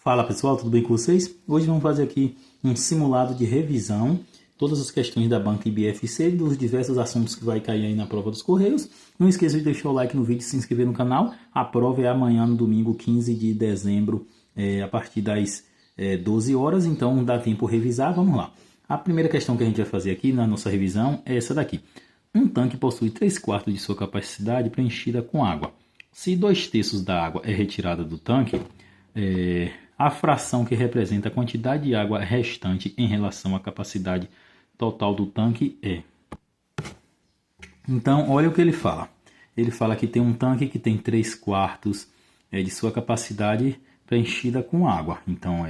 Fala pessoal, tudo bem com vocês? Hoje vamos fazer aqui um simulado de revisão, todas as questões da banca IBFC e dos diversos assuntos que vai cair aí na prova dos Correios. Não esqueça de deixar o like no vídeo e se inscrever no canal. A prova é amanhã, no domingo 15 de dezembro, a partir das 12 horas, então dá tempo de revisar. Vamos lá. A primeira questão que a gente vai fazer aqui na nossa revisão é essa daqui. Um tanque possui 3/4 de sua capacidade preenchida com água. Se 2/3 da água é retirada do tanque, a fração que representa a quantidade de água restante em relação à capacidade total do tanque é. Então, olha o que ele fala. Ele fala que tem um tanque que tem 3/4 de sua capacidade preenchida com água. Então,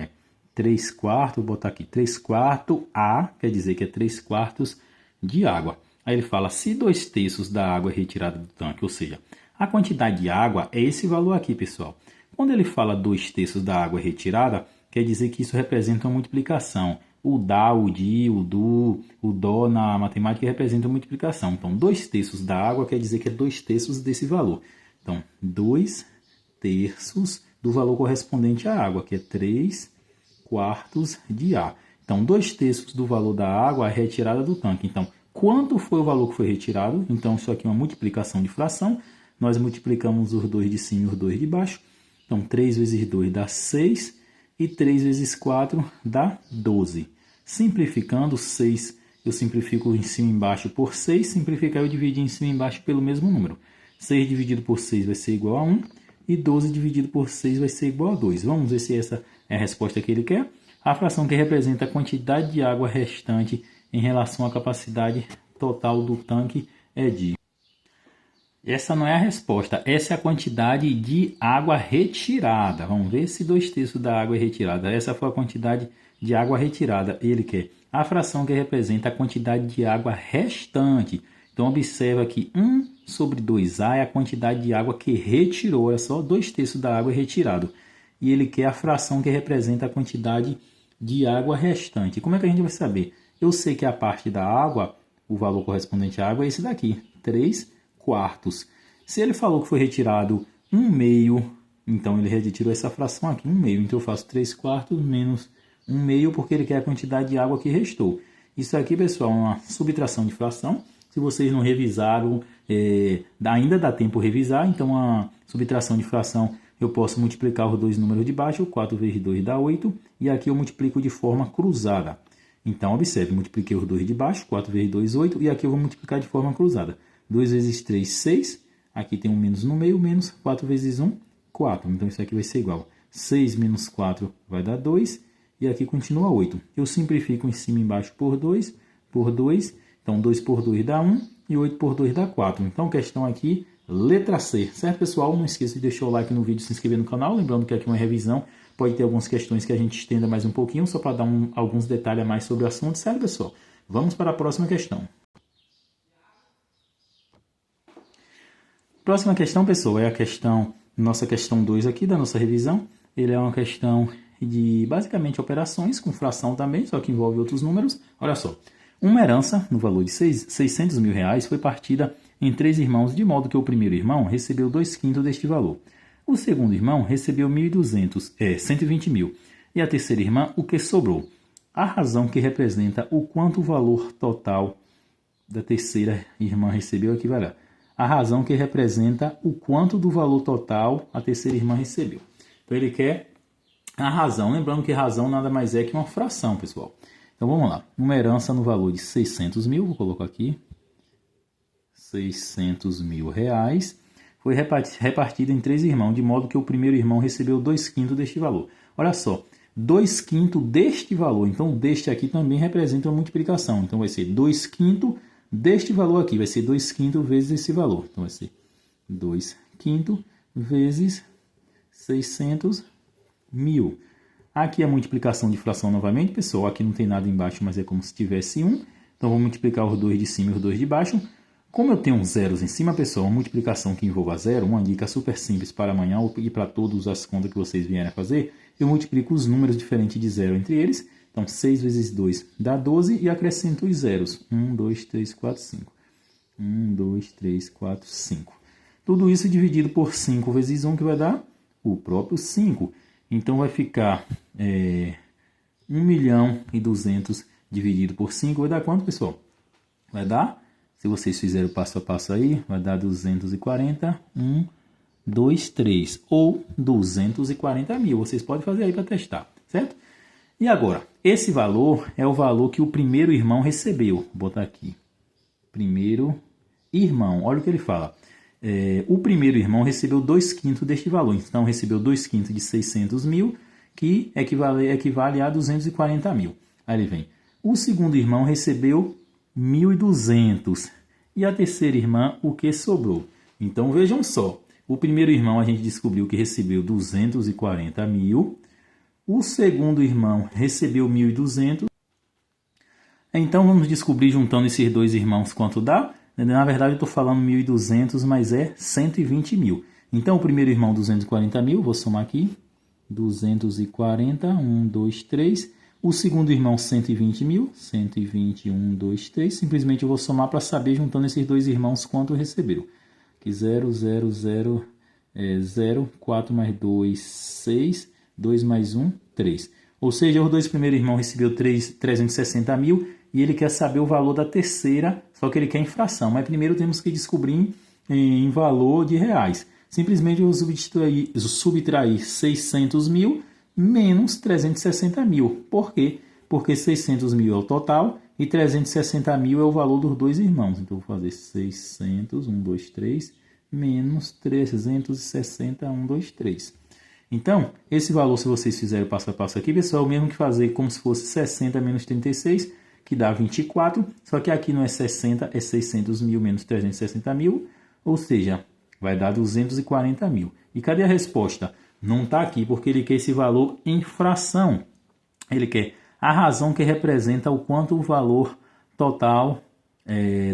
3/4, vou botar aqui 3/4 A, quer dizer que é 3/4 de água. Aí ele fala, se 2/3 da água é retirada do tanque, ou seja, a quantidade de água é esse valor aqui, pessoal. Quando ele fala 2/3 da água é retirada, quer dizer que isso representa uma multiplicação. O dá, o di, o do, o dó na matemática representa uma multiplicação. Então, 2/3 da água quer dizer que é 2/3 desse valor. Então, 2/3 do valor correspondente à água, que é 3/4 de A. Então, 2/3 do valor da água é retirada do tanque. Então, quanto foi o valor que foi retirado? Então, isso aqui é uma multiplicação de fração. Nós multiplicamos os dois de cima e os dois de baixo. Então, 3 vezes 2 dá 6 e 3 vezes 4 dá 12. Simplificando, 6 eu simplifico em cima e embaixo por 6. Simplificar eu dividir em cima e embaixo pelo mesmo número. 6 dividido por 6 vai ser igual a 1 e 12 dividido por 6 vai ser igual a 2. Vamos ver se essa é a resposta que ele quer. A fração que representa a quantidade de água restante em relação à capacidade total do tanque é de... Essa não é a resposta, essa é a quantidade de água retirada. Vamos ver se 2/3 da água é retirada. Essa foi a quantidade de água retirada. Ele quer a fração que representa a quantidade de água restante. Então, observa que 1 sobre 2A é a quantidade de água que retirou. Olha só, 2/3 da água é retirado. E ele quer a fração que representa a quantidade de água restante. Como é que a gente vai saber? Eu sei que a parte da água, o valor correspondente à água é esse daqui, 3/4. Se ele falou que foi retirado 1/2, então ele retirou essa fração aqui, 1/2. Então eu faço 3/4 menos 1/2, porque ele quer a quantidade de água que restou. Isso aqui, pessoal, é uma subtração de fração. Se vocês não revisaram, ainda dá tempo de revisar. Então a subtração de fração, eu posso multiplicar os dois números de baixo. 4 vezes 2 dá 8. E aqui eu multiplico de forma cruzada. Então, observe, multipliquei os dois de baixo. 4 vezes 2, 8. E aqui eu vou multiplicar de forma cruzada. 2 vezes 3, 6. Aqui tem um menos no meio, menos 4 vezes 1, 4. Então, isso aqui vai ser igual. 6 menos 4 vai dar 2. E aqui continua 8. Eu simplifico em cima e embaixo por 2, por 2. Então, 2 por 2 dá 1 e 8 por 2 dá 4. Então, questão aqui, letra C. Certo, pessoal? Não esqueça de deixar o like no vídeo e se inscrever no canal. Lembrando que aqui é uma revisão. Pode ter algumas questões que a gente estenda mais um pouquinho, só para dar alguns detalhes a mais sobre o assunto. Certo, pessoal? Vamos para a próxima questão. Próxima questão, pessoal, é a questão, nossa questão 2 aqui da nossa revisão. Ele é uma questão de, basicamente, operações com fração também, só que envolve outros números. Olha só, uma herança no valor de 600 mil reais foi partida em 3 irmãos, de modo que o primeiro irmão recebeu 2/5 deste valor. O segundo irmão recebeu 120 mil. E a terceira irmã, o que sobrou. A razão que representa o quanto o valor total da terceira irmã recebeu aqui vai lá. A razão que representa o quanto do valor total a terceira irmã recebeu. Então, ele quer a razão. Lembrando que razão nada mais é que uma fração, pessoal. Então, vamos lá. Uma herança no valor de 600 mil, vou colocar aqui. 600 mil reais. Foi repartida em 3 irmãos, de modo que o primeiro irmão recebeu 2/5 deste valor. Olha só, 2/5 deste valor. Então, deste aqui também representa uma multiplicação. Então, vai ser 2/5 deste valor aqui. Vai ser 2/5 vezes esse valor. Então, vai ser 2/5 vezes 600 mil. Aqui a multiplicação de fração novamente, pessoal. Aqui não tem nada embaixo, mas é como se tivesse 1. Então, vou multiplicar os dois de cima e os dois de baixo. Como eu tenho zeros em cima, pessoal, uma multiplicação que envolva zero, uma dica super simples para amanhã e para todas as contas que vocês vierem a fazer, eu multiplico os números diferentes de zero entre eles. Então, 6 vezes 2 dá 12 e acrescento os zeros. 1, 2, 3, 4, 5. 1, 2, 3, 4, 5. Tudo isso dividido por 5 vezes 1, que vai dar o próprio 5. Então vai ficar 1.200.000 dividido por 5, vai dar quanto, pessoal? Vai dar, se vocês fizerem o passo a passo aí, vai dar 240, 1, 2, 3, ou 240 mil. Vocês podem fazer aí para testar, certo? E agora, esse valor é o valor que o primeiro irmão recebeu. Vou botar aqui. Primeiro irmão, olha o que ele fala. O primeiro irmão recebeu 2/5 deste valor. Então, recebeu 2/5 de 600 mil, que equivale a 240 mil. Aí ele vem. O segundo irmão recebeu 1.200. E a terceira irmã, o que sobrou? Então, vejam só. O primeiro irmão a gente descobriu que recebeu 240 mil. O segundo irmão recebeu 1.200. Então, vamos descobrir juntando esses dois irmãos quanto dá. Na verdade, eu estou falando 1.200, mas é 120 mil. Então, o primeiro irmão, 240 mil, vou somar aqui. 240, 1, 2, 3. O segundo irmão, 120 mil. 120, 1, 2, 3. Simplesmente eu vou somar para saber, juntando esses dois irmãos, quanto receberam. Aqui, 0, 0, 0, 0, 4 mais 2, 6, 2 mais 1, 3. Ou seja, os dois primeiros irmãos receberam 360 mil e ele quer saber o valor da terceira, só que ele quer em fração. Mas primeiro temos que descobrir em valor de reais. Simplesmente eu vou subtrair 600 mil menos 360 mil. Por quê? Porque 600 mil é o total e 360 mil é o valor dos dois irmãos. Então, eu vou fazer 600, 1, 2, 3, menos 360, 1, 2, 3. Então, esse valor, se vocês fizerem passo a passo aqui, pessoal, é o mesmo que fazer como se fosse 60 menos 36, que dá 24. Só que aqui não é 60, é 600 mil menos 360 mil, ou seja, vai dar 240 mil. E cadê a resposta? Não está aqui, porque ele quer esse valor em fração. Ele quer a razão que representa o quanto o valor total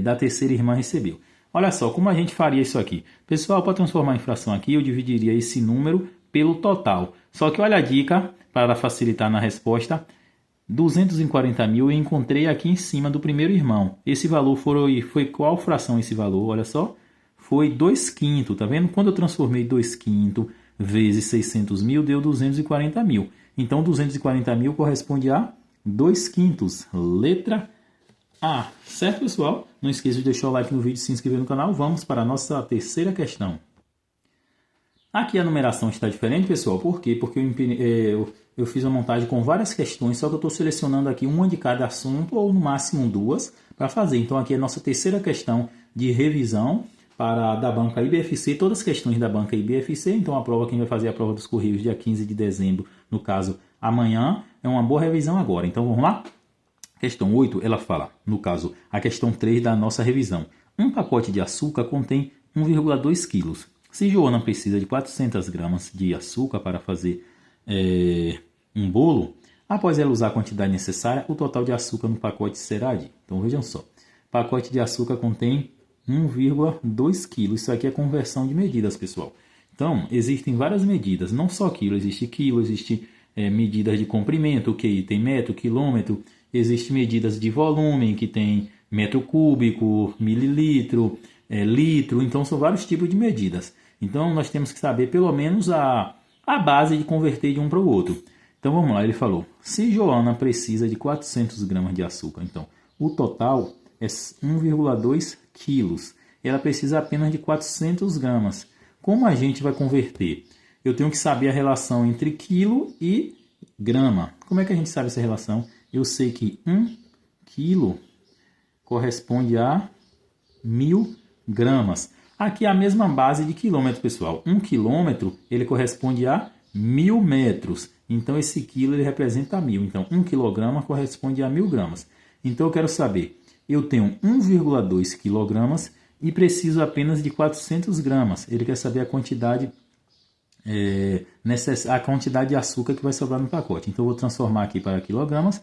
da terceira irmã recebeu. Olha só, como a gente faria isso aqui? Pessoal, para transformar em fração aqui, eu dividiria esse número pelo total. Só que olha a dica, para facilitar na resposta. 240 mil eu encontrei aqui em cima do primeiro irmão. Esse valor foi qual fração esse valor? Olha só. Foi 2/5, tá vendo? Quando eu transformei 2/5 vezes 600 mil, deu 240 mil. Então, 240 mil corresponde a 2/5. Letra A. Certo, pessoal? Não esqueça de deixar o like no vídeo e se inscrever no canal. Vamos para a nossa terceira questão. Aqui a numeração está diferente, pessoal. Por quê? Porque eu fiz uma montagem com várias questões, só que eu estou selecionando aqui uma de cada assunto, ou no máximo duas, para fazer. Então, aqui é a nossa terceira questão de revisão da banca IBFC, todas as questões da banca IBFC. Então, a prova, quem vai fazer a prova dos Correios dia 15 de dezembro, no caso, amanhã, é uma boa revisão agora. Então, vamos lá? Questão 8, ela fala, no caso, a questão 3 da nossa revisão. Um pacote de açúcar contém 1,2 quilos. Se Joana precisa de 400 gramas de açúcar para fazer um bolo, após ela usar a quantidade necessária, o total de açúcar no pacote será de... Então, vejam só. Pacote de açúcar contém 1,2 kg. Isso aqui é conversão de medidas, pessoal. Então, existem várias medidas, não só quilo. Existe medidas de comprimento, que tem metro, quilômetro. Existem medidas de volume, que tem metro cúbico, mililitro, litro. Então, são vários tipos de medidas. Então, nós temos que saber pelo menos a base de converter de um para o outro. Então, vamos lá. Ele falou, se Joana precisa de 400 gramas de açúcar, então, o total é 1,2 quilos. Ela precisa apenas de 400 gramas. Como a gente vai converter? Eu tenho que saber a relação entre quilo e grama. Como é que a gente sabe essa relação? Eu sei que 1 quilo corresponde a 1.000 gramas. Aqui é a mesma base de quilômetro, pessoal. 1 quilômetro ele corresponde a 1.000 metros. Então, esse quilo ele representa 1.000. Então, 1 quilograma corresponde a 1.000 gramas. Então, eu quero saber, eu tenho 1,2 quilogramas e preciso apenas de 400 gramas. Ele quer saber a quantidade de açúcar que vai sobrar no pacote. Então, eu vou transformar aqui para quilogramas.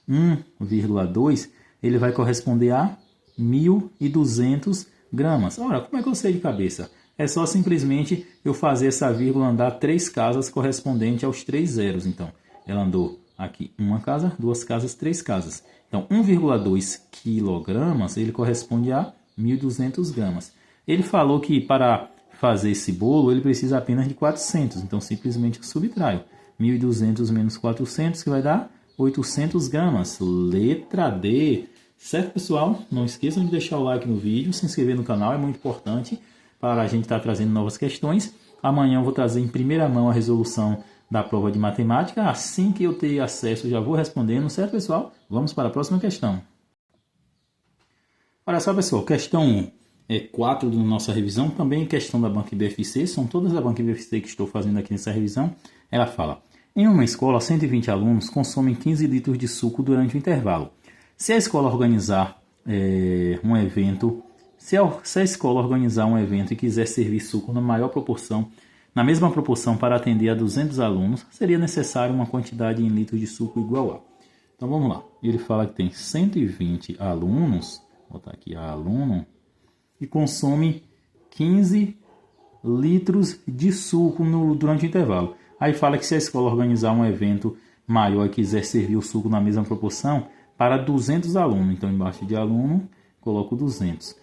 1,2 ele vai corresponder a 1.200 gramas. Ora, como é que eu sei de cabeça? É só simplesmente eu fazer essa vírgula andar 3 casas correspondente aos 3 zeros. Então, ela andou aqui uma casa, 2 casas, 3 casas. Então, 1,2 quilogramas ele corresponde a 1.200 gramas. Ele falou que para fazer esse bolo ele precisa apenas de 400. Então, simplesmente eu subtraio. 1.200 menos 400, que vai dar 800 gramas. Letra D. Certo, pessoal? Não esqueçam de deixar o like no vídeo, se inscrever no canal, é muito importante para a gente estar trazendo novas questões. Amanhã eu vou trazer em primeira mão a resolução da prova de matemática. Assim que eu ter acesso, já vou respondendo, certo, pessoal? Vamos para a próxima questão. Olha só, pessoal, questão 1 é 4 da nossa revisão, também questão da banca IBFC, são todas da banca IBFC que estou fazendo aqui nessa revisão. Ela fala: em uma escola, 120 alunos consomem 15 litros de suco durante o intervalo. Se a escola organizar um evento, se a escola organizar um evento e quiser servir suco na mesma proporção para atender a 200 alunos, seria necessário uma quantidade em litros de suco igual a. Então vamos lá. Ele fala que tem 120 alunos, vou botar aqui aluno, e consome 15 litros de suco durante o intervalo. Aí fala que se a escola organizar um evento maior e quiser servir o suco na mesma proporção para 200 alunos, então embaixo de aluno coloco 200.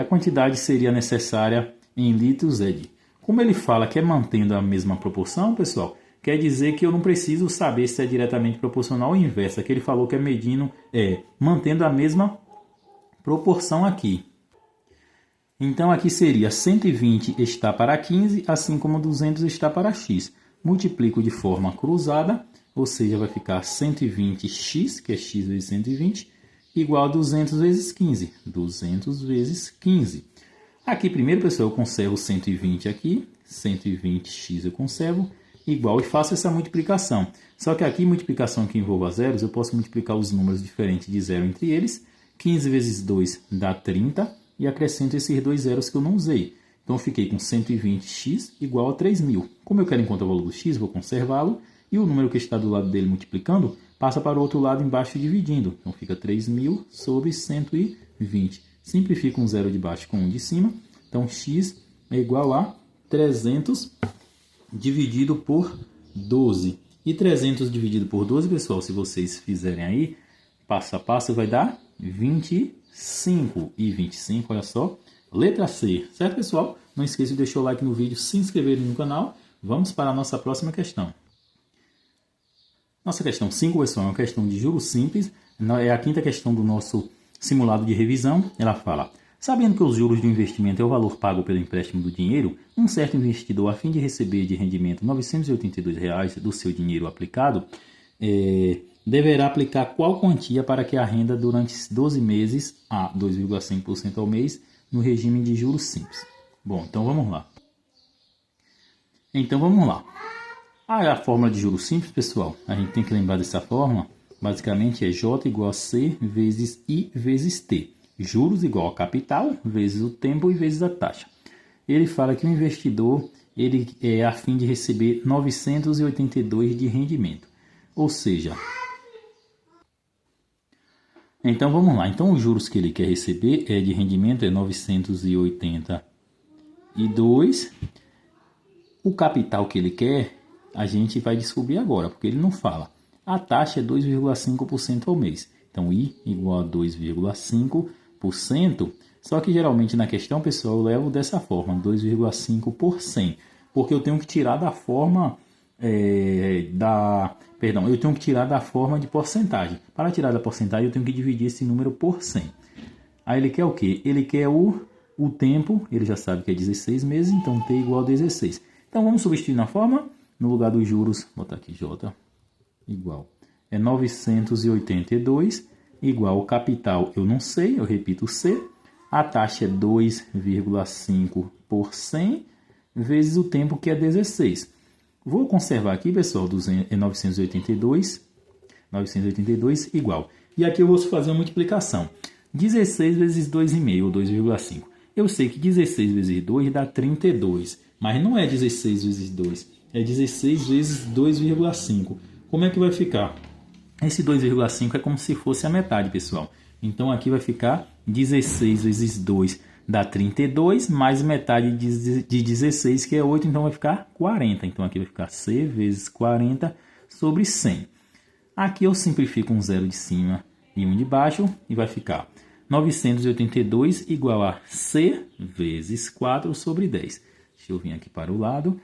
A quantidade seria necessária em litros de... Como ele fala que é mantendo a mesma proporção, pessoal, quer dizer que eu não preciso saber se é diretamente proporcional ou inversa, que ele falou que é mantendo a mesma proporção aqui. Então aqui seria 120 está para 15, assim como 200 está para x. Multiplico de forma cruzada, ou seja, vai ficar 120x, que é x vezes 120, igual a 200 vezes 15. 200 vezes 15. Aqui primeiro, pessoal, eu conservo 120 aqui, 120x eu conservo, igual, e faço essa multiplicação. Só que aqui, multiplicação que envolva zeros, eu posso multiplicar os números diferentes de zero entre eles. 15 vezes 2 dá 30. E acrescento esses dois zeros que eu não usei. Então, eu fiquei com 120x igual a 3.000. Como eu quero encontrar o valor do x, vou conservá-lo. E o número que está do lado dele multiplicando, passa para o outro lado embaixo dividindo. Então, fica 3.000 sobre 120. Simplifica um zero de baixo com um de cima. Então, x é igual a 300 dividido por 12. E 300 dividido por 12, pessoal, se vocês fizerem aí, passo a passo, vai dar 25 e 25, olha só, letra C, certo, pessoal? Não esqueça de deixar o like no vídeo, se inscrever no canal. Vamos para a nossa próxima questão. Nossa questão 5, pessoal, é uma questão de juros simples, é a quinta questão do nosso simulado de revisão. Ela fala: sabendo que os juros do investimento é o valor pago pelo empréstimo do dinheiro, um certo investidor, a fim de receber de rendimento R$ 982 do seu dinheiro aplicado, deverá aplicar qual quantia para que a renda durante 12 meses a 2,5% ao mês no regime de juros simples. Bom, então vamos lá. A fórmula de juros simples, pessoal, a gente tem que lembrar dessa fórmula. Basicamente é J igual a C vezes I vezes T. Juros igual a capital vezes o tempo e vezes a taxa. Ele fala que o investidor é a fim de receber 982 de rendimento. Ou seja... Então, vamos lá. Então, os juros que ele quer receber de rendimento é 982. O capital que ele quer, a gente vai descobrir agora, porque ele não fala. A taxa é 2,5% ao mês. Então, I igual a 2,5%. Só que, geralmente, na questão, pessoal, eu levo dessa forma, 2,5%. Porque eu tenho que tirar da forma... eu tenho que tirar da forma de porcentagem. Para tirar da porcentagem, eu tenho que dividir esse número por 100. Aí ele quer o quê? Ele quer o tempo, ele já sabe que é 16 meses, então T igual a 16. Então, vamos substituir na forma, no lugar dos juros, vou botar aqui J igual. 982 igual ao capital, eu não sei, eu repito C. A taxa é 2,5 por 100, vezes o tempo, que é 16. Vou conservar aqui, pessoal, 982 igual. E aqui eu vou fazer uma multiplicação. 16 vezes 2,5, ou 2,5. Eu sei que 16 vezes 2 dá 32, mas não é 16 vezes 2, é 16 vezes 2,5. Como é que vai ficar? Esse 2,5 é como se fosse a metade, pessoal. Então aqui vai ficar 16 vezes 2 dá 32, mais metade de 16, que é 8, então vai ficar 40. Então aqui vai ficar C vezes 40 sobre 100. Aqui eu simplifico um zero de cima e um de baixo, e vai ficar 982 igual a C vezes 4 sobre 10. Deixa eu vir aqui para o lado.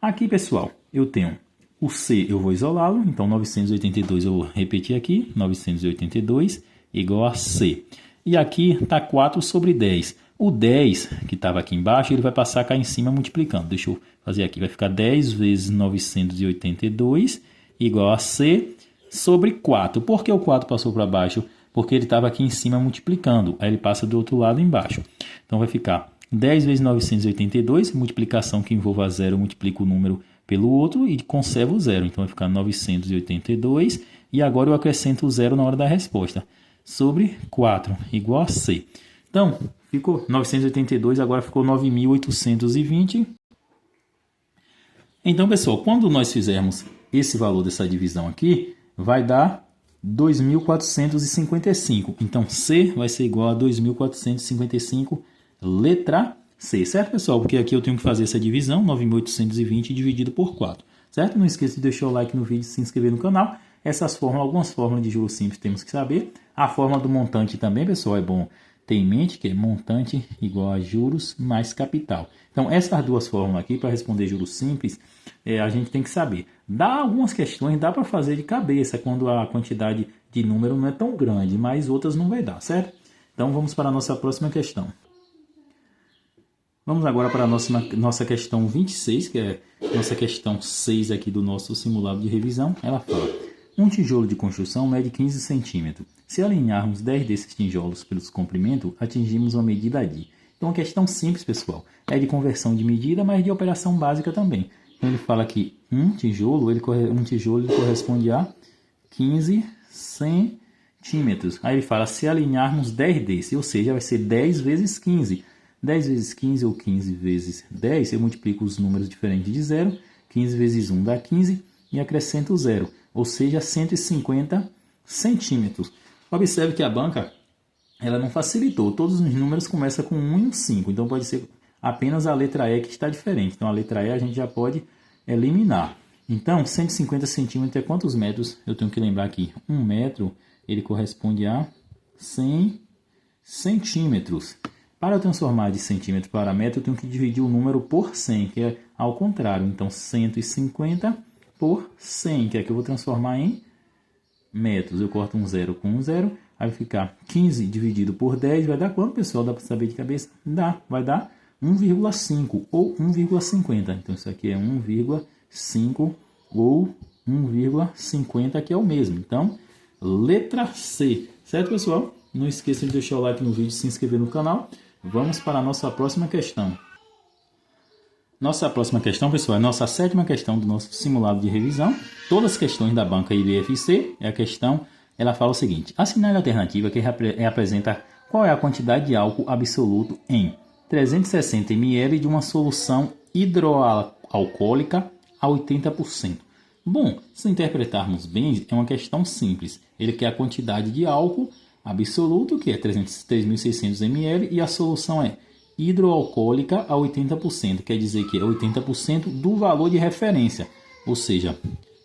Aqui, pessoal, eu tenho O C eu vou isolá-lo, então 982 eu vou repetir aqui, 982 igual a C. E aqui está 4 sobre 10. O 10 que estava aqui embaixo, ele vai passar cá em cima multiplicando. Deixa eu fazer aqui, vai ficar 10 vezes 982 igual a C sobre 4. Por que o 4 passou para baixo? Porque ele estava aqui em cima multiplicando, aí ele passa do outro lado embaixo. Então vai ficar 10 vezes 982, multiplicação que envolva zero, eu multiplico o número pelo outro e conservo o zero. Então vai ficar 982 e agora eu acrescento o zero na hora da resposta. Sobre 4 igual a C. Então, ficou 982, agora ficou 9.820. Então, pessoal, quando nós fizermos esse valor dessa divisão aqui, vai dar 2.455. Então, C vai ser igual a 2.455, letra C, certo, pessoal? Porque aqui eu tenho que fazer essa divisão, 9.820 dividido por 4, certo? Não esqueça de deixar o like no vídeo e se inscrever no canal. Essas fórmulas, algumas fórmulas de juros simples temos que saber. A fórmula do montante também, pessoal, é bom ter em mente que é montante igual a juros mais capital. Então, essas duas fórmulas aqui, para responder juros simples, a gente tem que saber. Dá algumas questões, dá para fazer de cabeça quando a quantidade de número não é tão grande, mas outras não vai dar, certo? Então, vamos para a nossa próxima questão. Vamos agora para a nossa questão 26, que é nossa questão 6 aqui do nosso simulado de revisão. Ela fala: um tijolo de construção mede 15 centímetros. Se alinharmos 10 desses tijolos pelos comprimentos, atingimos uma medida de. Então, uma questão simples, pessoal. É de conversão de medida, mas de operação básica também. Então, ele fala que um tijolo ele corresponde a 15 centímetros. Aí ele fala, se alinharmos 10 desses, ou seja, vai ser 10 vezes 15. 10 vezes 15 ou 15 vezes 10, eu multiplico os números diferentes de zero. 15 vezes 1 dá 15 e acrescento o zero, ou seja, 150 centímetros. Observe que a banca ela não facilitou. Todos os números começam com 1 e um 5, então pode ser apenas a letra E que está diferente. Então a letra E a gente já pode eliminar. Então 150 centímetros é quantos metros? Eu tenho que lembrar aqui. 1 metro ele corresponde a 100 centímetros. Para eu transformar de centímetro para metro, eu tenho que dividir o número por 100, que é ao contrário. Então, 150 por 100, que é que eu vou transformar em metros. Eu corto um zero com um zero, aí vai ficar 15 dividido por 10, vai dar quanto, pessoal? Dá para saber de cabeça? Vai dar 1,5 ou 1,50. Então, isso aqui é 1,5 ou 1,50, que é o mesmo. Então, letra C, certo, pessoal? Não esqueça de deixar o like no vídeo e se inscrever no canal. Vamos para a nossa próxima questão. Nossa próxima questão, pessoal, é a nossa 7ª questão do nosso simulado de revisão. Todas as questões da banca IBFC, a questão, ela fala o seguinte: assinale a alternativa que apresenta qual é a quantidade de álcool absoluto em 360 ml de uma solução hidroalcoólica a 80%. Bom, se interpretarmos bem, é uma questão simples. Ele quer a quantidade de álcool absoluto, que é 3.600 ml, e a solução é hidroalcoólica a 80%, quer dizer que é 80% do valor de referência, ou seja,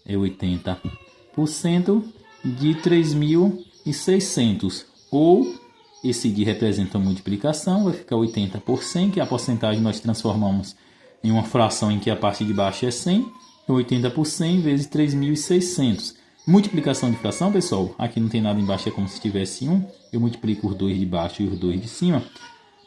é 80% de 3.600, ou esse de representa a multiplicação, vai ficar 80 por 100, que a porcentagem nós transformamos em uma fração em que a parte de baixo é 100, 80 por 100 vezes 3.600. Multiplicação de fração, pessoal, aqui não tem nada embaixo, é como se tivesse 1. Eu multiplico os dois de baixo e os dois de cima.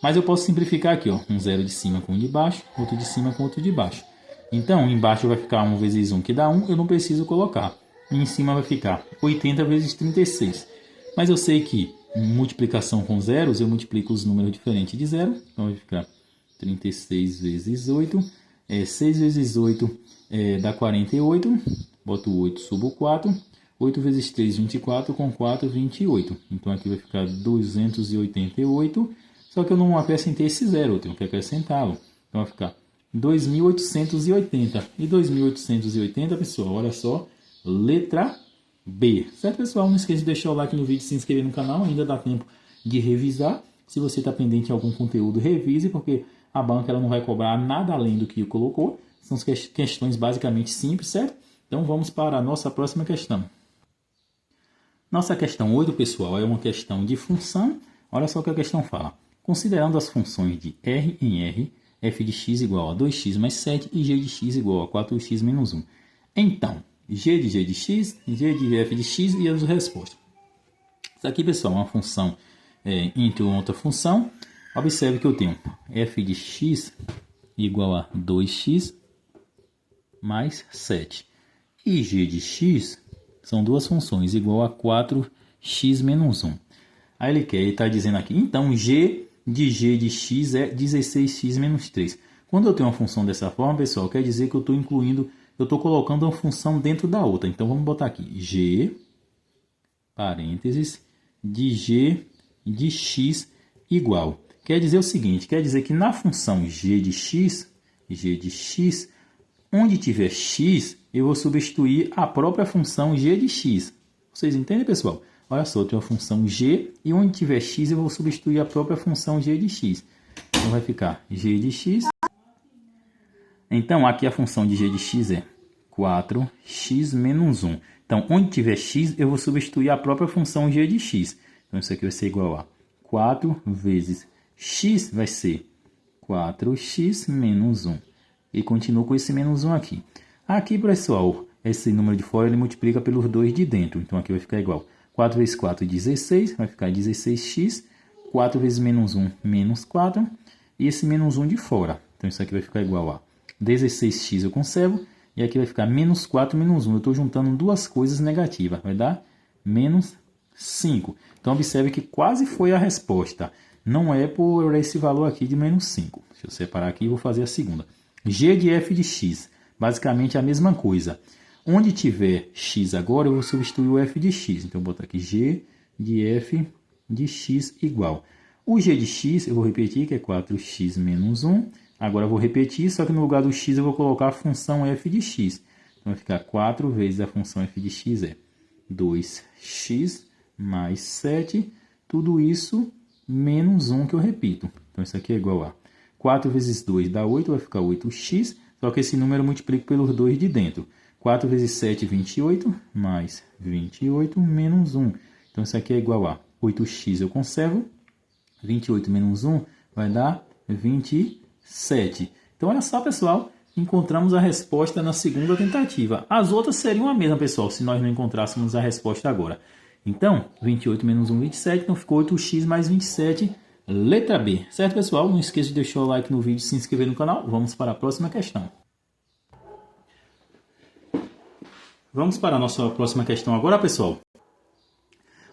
Mas eu posso simplificar aqui, ó, um zero de cima com um de baixo, outro de cima com outro de baixo. Então, embaixo vai ficar 1 vezes 1, que dá 1, eu não preciso colocar. E em cima vai ficar 80 vezes 36. Mas eu sei que multiplicação com zeros, eu multiplico os números diferentes de zero. Então, vai ficar 36 vezes 8. 6 vezes 8 dá 48. Boto 8, subo 4. 8 vezes 3, 24. Com 4, 28. Então, aqui vai ficar 288. Só que eu não acrescentei esse zero, eu tenho que acrescentá-lo. Então, vai ficar 2.880. E 2.880, pessoal, olha só, letra B. Certo, pessoal? Não esqueça de deixar o like no vídeo e se inscrever no canal. Ainda dá tempo de revisar. Se você está pendente de algum conteúdo, revise, porque a banca ela não vai cobrar nada além do que colocou. São questões basicamente simples, certo? Então, vamos para a nossa próxima questão. Nossa questão 8, pessoal, é uma questão de função. Olha só o que a questão fala. Considerando as funções de R em R, f de x igual a 2x mais 7 e g de x igual a 4x menos 1. Então, g de x, g de f de x e as respostas. Isso aqui, pessoal, é uma função entre outra função. Observe que eu tenho f de x igual a 2x mais 7. E g de x são duas funções igual a 4x menos 1. Aí ele está dizendo aqui, então g de x é 16x menos 3. Quando eu tenho uma função dessa forma, pessoal, quer dizer que eu estou colocando uma função dentro da outra. Então vamos botar aqui g, parênteses, de g de x igual. Quer dizer o seguinte, quer dizer que na função g de x, onde tiver x, eu vou substituir a própria função g de x. Vocês entendem, pessoal? Olha só, eu tenho a função g e onde tiver x, eu vou substituir a própria função g de x. Então vai ficar g de x. Então aqui a função de g de x é 4x menos 1. Então onde tiver x, eu vou substituir a própria função g de x. Então isso aqui vai ser igual a 4 vezes x vai ser 4x menos 1. E continua com esse menos 1 aqui. Aqui, pessoal, esse número de fora ele multiplica pelos 2 de dentro. Então aqui vai ficar igual 4 vezes 4, 16. Vai ficar 16x. 4 vezes menos 1, menos 4. E esse menos 1 de fora. Então isso aqui vai ficar igual a 16x eu conservo. E aqui vai ficar menos 4 menos 1. Eu estou juntando duas coisas negativas. Vai dar menos 5. Então observe que quase foi a resposta. Não é por esse valor aqui de menos 5. Deixa eu separar aqui e vou fazer a segunda. G de f de x. Basicamente a mesma coisa. Onde tiver x agora, eu vou substituir o f de x. Então eu vou botar aqui g de f de x igual. O g de x, eu vou repetir, que é 4x menos 1. Agora eu vou repetir, só que no lugar do x eu vou colocar a função f de x. Então vai ficar 4 vezes a função f de x é 2x mais 7. Tudo isso menos 1 que eu repito. Então isso aqui é igual a 4 vezes 2 dá 8, vai ficar 8x. Só que esse número eu multiplico pelos 2 de dentro. 4 vezes 7, 28, mais 28 menos 1. Então isso aqui é igual a 8x eu conservo. 28 menos 1 vai dar 27. Então olha só, pessoal. Encontramos a resposta na segunda tentativa. As outras seriam a mesma, pessoal, se nós não encontrássemos a resposta agora. Então, 28 menos 1, 27. Então, ficou 8x mais 27, letra B. Certo, pessoal? Não esqueça de deixar o like no vídeo e se inscrever no canal. Vamos para a próxima questão. Vamos para a nossa próxima questão agora, pessoal.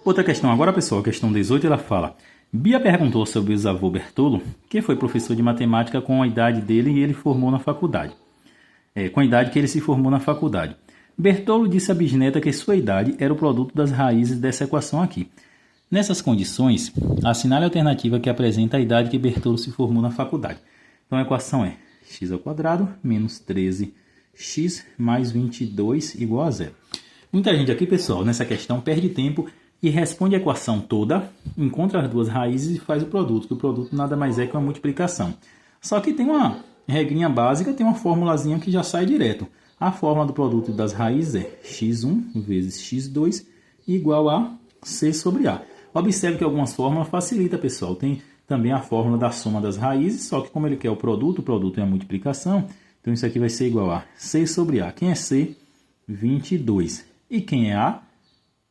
Outra questão agora, pessoal. A questão 18, ela fala... Bia perguntou sobre o bisavô Bertolo, que foi professor de matemática com a idade dele e ele formou na faculdade. Com a idade que ele se formou na faculdade. Bertolo disse à bisneta que sua idade era o produto das raízes dessa equação aqui. Nessas condições, assinale a alternativa que apresenta a idade que Bertolo se formou na faculdade. Então a equação é x² menos 13x mais 22 igual a 0. Muita gente aqui, pessoal, nessa questão perde tempo e responde a equação toda, encontra as duas raízes e faz o produto, que o produto nada mais é que uma multiplicação. Só que tem uma regrinha básica, tem uma formulazinha que já sai direto. A fórmula do produto das raízes é x1 vezes x2 igual a c sobre a. Observe que algumas fórmulas facilitam, pessoal. Tem também a fórmula da soma das raízes, só que como ele quer o produto é a multiplicação, então isso aqui vai ser igual a c sobre a. Quem é c? 22. E quem é a?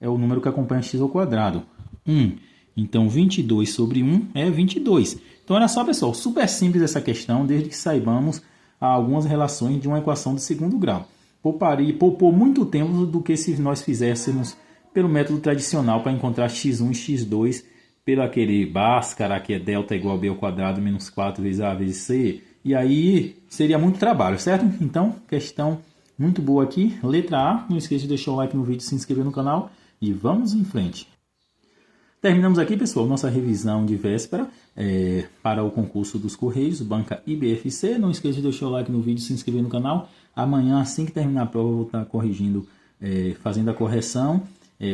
É o número que acompanha x², 1. Então, 22 sobre 1 é 22. Então, olha só, pessoal, super simples essa questão, desde que saibamos algumas relações de uma equação de segundo grau. Poupou muito tempo do que se nós fizéssemos pelo método tradicional para encontrar x1 e x2 pelo aquele Bhaskara, que é delta igual a b² menos 4 vezes a vezes c. E aí seria muito trabalho, certo? Então, questão muito boa aqui. Letra A. Não esqueça de deixar o like no vídeo, se inscrever no canal. E vamos em frente. Terminamos aqui, pessoal, nossa revisão de véspera para o concurso dos Correios, banca IBFC. Não esqueça de deixar o like no vídeo, se inscrever no canal. Amanhã, assim que terminar a prova, eu vou estar corrigindo, fazendo a correção,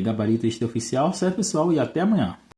gabarito extraoficial. Certo, pessoal? E até amanhã.